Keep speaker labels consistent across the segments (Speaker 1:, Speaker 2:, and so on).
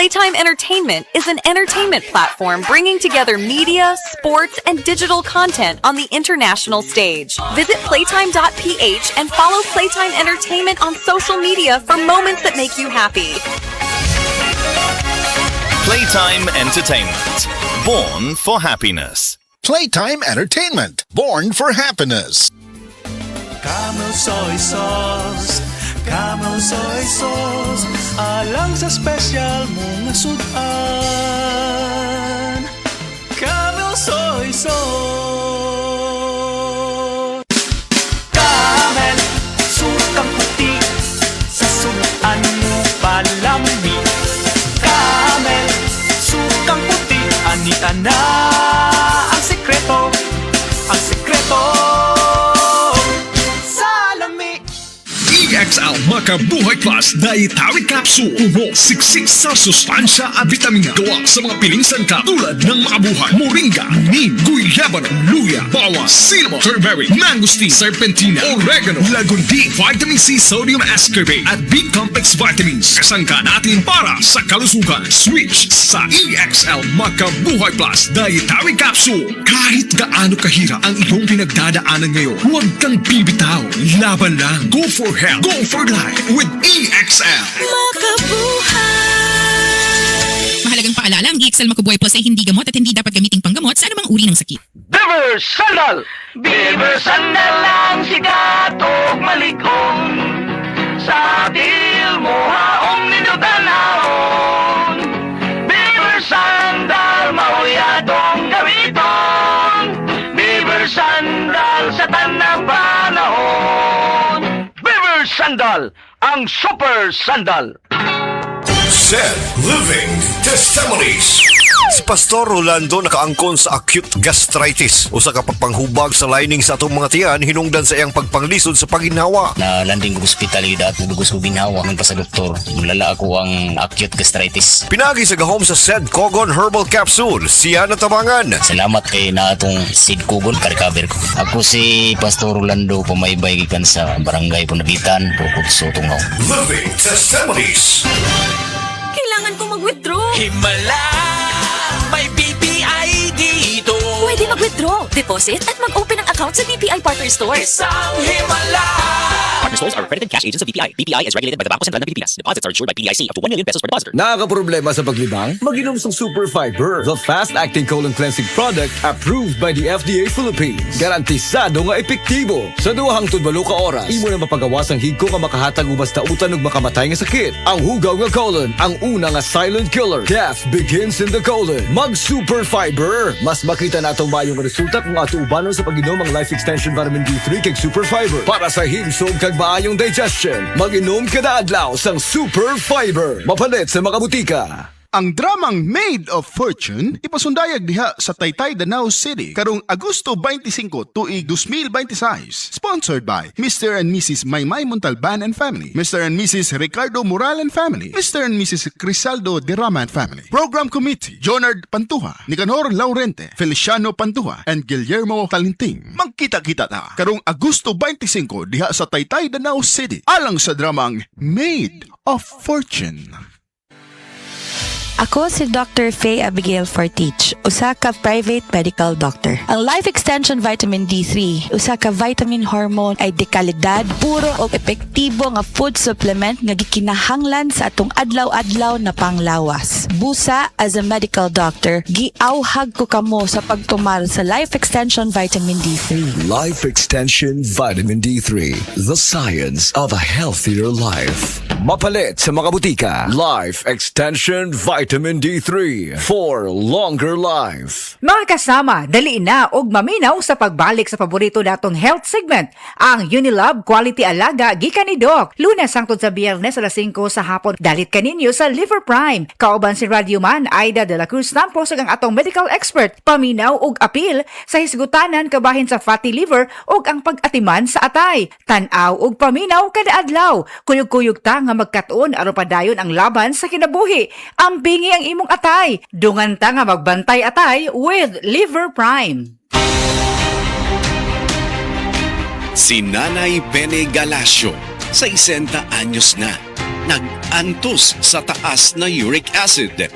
Speaker 1: Playtime Entertainment is an entertainment platform bringing together media, sports, and digital content on the international stage. Visit playtime.ph and follow Playtime Entertainment on social media for moments that make you happy.
Speaker 2: Playtime Entertainment. Born for happiness.
Speaker 3: Playtime Entertainment. Born for happiness.
Speaker 4: Camel soy sauce, Camel soy sauce, alang sa special mong sudan. Camel soy sauce. Camel, sukang puti, sa sudan mo palami. Camel, sukang puti, anita na ang sekreto, ang sekreto.
Speaker 5: EXL Makabuhay Plus Dietary Capsule. Puro siksik sa sustansya at vitamina. Gawa sa mga piling sangkap tulad ng makabuhay, moringa, neem, guyabano, luya, bawang, cinnamon, turmeric, mangosteen, serpentina, oregano, lagundi, vitamin C, sodium ascorbate at B-complex vitamins. Sangka natin para sa kalusugan. Switch sa EXL Makabuhay Plus Dietary Capsule. Kahit gaano kahirap ang iyong pinagdadaanan ngayon, huwag kang bibitaw. Laban lang. Go for health. Go for life with EXL.
Speaker 6: Makabuhay! Mahalagang paalala, ang EXL Makabuhay Plus ay hindi gamot at hindi dapat gamiting panggamot sa anumang uri ng sakit.
Speaker 4: Beaver Sandal! Beaver Sandal ang sigat o malikong sa til mo haong ninyo tanahon. Beaver Sandal, mahuyadong gamiton. Beaver Sandal sa tanang panahon. Beaver Sandal, ang super sandal.
Speaker 7: Said Living Testimonies. Si Pastor Rolando nakaangkon sa acute gastritis. Usa ka pagpanghubag sa lining sa atong mga tiyan hinungdan sa iyang pagpanglisod sa paginawa.
Speaker 8: Na landing ko ospitalidad, nagdugos ko binawa ng pa sa doktor. Mulala ako ang acute gastritis.
Speaker 7: Pinagi sa gahom sa Said Kogon Herbal Capsule. Siya natabangan.
Speaker 8: Salamat kay na atong Sid Kugon, ka-recover ko. Ako si Pastor Rolando, pamaybay gikan sa Barangay Punabitan, Bukod Sotungaw.
Speaker 7: Living Testimonies.
Speaker 1: Kailangan ko mag-withdraw.
Speaker 4: Himala, may BPI dito.
Speaker 1: Pwede mag-withdraw, deposit, at mag-open ng account sa BPI Partner Stores.
Speaker 4: Isang himala.
Speaker 9: Partner stores are accredited cash agents of BPI. BPI is regulated by the Bangko Sentral ng Pilipinas. Deposits are insured by PDIC up to 1 million pesos per depositor.
Speaker 10: Nakakaproblema sa paglibang? Mag-inom ng Super Fiber, the fast-acting colon cleansing product approved by the FDA Philippines. Garantisado nga epektibo. Sa duhang tudbalo ka oras, imo na mapagawas ang higko nga makahatag ubas ta utan ug makamatay nga sakit. Ang hugaw nga colon, ang una nga silent killer. Death begins in the colon. Mag-Super Fiber. Mas makita natong mayong resulta kung ato ubanon sa pag-inom ang Life Extension Vitamin D3 kag Super Fiber. Para sa himsog kag maayong digestion, mag-inom kada adlaw sang Super Fiber. Mapalit sa mga butika.
Speaker 11: Ang dramang Maid of Fortune ipasundayag diha sa Taytay, Danau City karong Agosto 25 tuig 2026. Sponsored by Mr. and Mrs. Maymay Montalban and Family, Mr. and Mrs. Ricardo Moral and Family, Mr. and Mrs. Crisaldo Derrama and Family. Program Committee: Jonard Pantuha, Nicanor Laurente, Feliciano Pantuha, and Guillermo Talinting. Magkita-kita ta karong Agosto 25 diha sa Taytay, Danau City alang sa dramang Maid of Fortune.
Speaker 12: Ako si Dr. Faye Abigail Fortich, usa ka private medical doctor. Ang Life Extension Vitamin D3, usa ka vitamin hormone ay dekalidad, puro o epektibo nga food supplement nga gikinahanglan sa atong adlaw-adlaw na panglawas. Busa, as a medical doctor, giauhag ko kamo sa pagtumar sa Life Extension Vitamin D3.
Speaker 10: Life Extension Vitamin D3, the science of a healthier life. Mapalit sa mga butika. Life Extension Vitamin D3 for longer life.
Speaker 13: Mga kasama, dali na og maminaw sa pagbalik sa paborito natong health segment, ang Unilab Quality Alaga gikan ni Doc. Lunes hangtod sa Biyernes alas 5 sa hapon. Dalit kaninyo sa Liver Prime. Kauban si Radioman Aida de la Cruz Tampos ang atong medical expert. Paminaw og apil sa hisgutanan kabahin sa fatty liver og ang pag-atiman sa atay. Tan-aw og paminaw kada adlaw. Kuyog-kuyog ta nga magkatuon aron padayon ang laban sa kinabuhi. Ambingi ang imong atay. Dungan ta nga magbantay atay with Liver Prime.
Speaker 14: Si Nanay Bene Galacio, 60 anyos na. nag-antos sa taas na uric acid.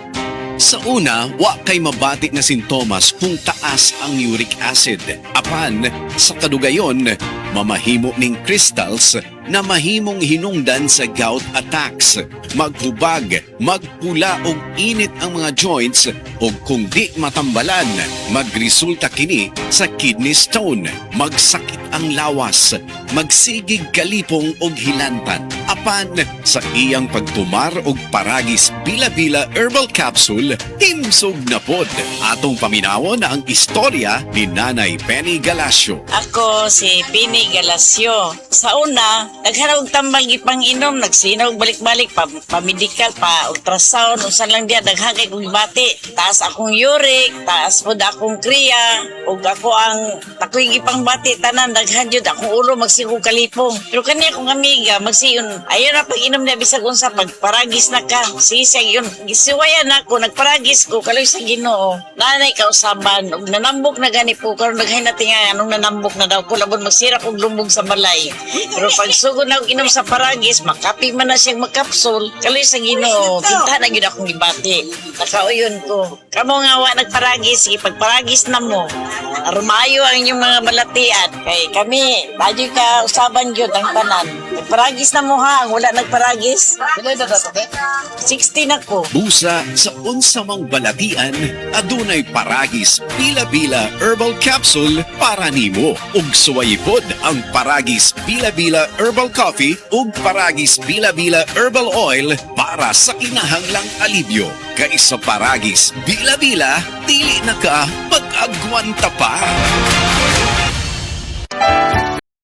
Speaker 14: Sa una, wa kay mabati na sintomas kung taas ang uric acid. Apan, sa kadugayon, mamahimo ning crystals na mahimong hinungdan sa gout attacks. Maghubag, magpula og init ang mga joints o kung di matambalan, magresulta kini sa kidney stone, magsakit ang lawas, magsigig kalipong og hilantan. Apan sa iyang pagtumar og paragis bila-bila herbal capsule, timsog na pod. Atong paminawon na ang istorya ni Nanay Penny Galasio.
Speaker 15: Ako si Penny Galasio. Sa una, naghanap og tambang ipang-inom, nagsinog balik-balik pa-medical, pa-ultrasound, usan lang diya, daghagay kong bati. Taas akong uric, taas po akong kriya, ug ako ang takoy ipang bati, tanan, daghan yun, akong ulo magsigong kalipong. Pero kani akong amiga, magsiyon, ayun na pag-inom na bisag unsa, pagparagis na ka, sisag yun, gisiwayan ako, nagparagis ko, kaloy sa Ginoo. Nanay kausaban, ug nanambok na gani po, karon naghay na tinga, anong nanambok na daw ko, labon magsira kong lumbog sa balay. Pero pag sugod na inom sa paragis, makapi man na siyang makapsul, kaloy sa Ginoo, kinta na yun akong ibati. Nakauyon ko. Kamo nga wa nagparagis, sige pagparagis na mo. Armayo ang inyong mga balatian. Kay kami, tayo ka usaban yun ang tanan. Nagparagis na mo ha, ang wala nagparagis. 16 ako.
Speaker 14: Busa sa unsamang balatian, adunay paragis bila-bila herbal capsule para nimo. Ug suwayipod ang paragis bila-bila herbal coffee ug paragis bila-bila herbal oil para sa kinahanglang alibyo. Kay sa paragis bila-bila, dili na ka pag-agwanta pa.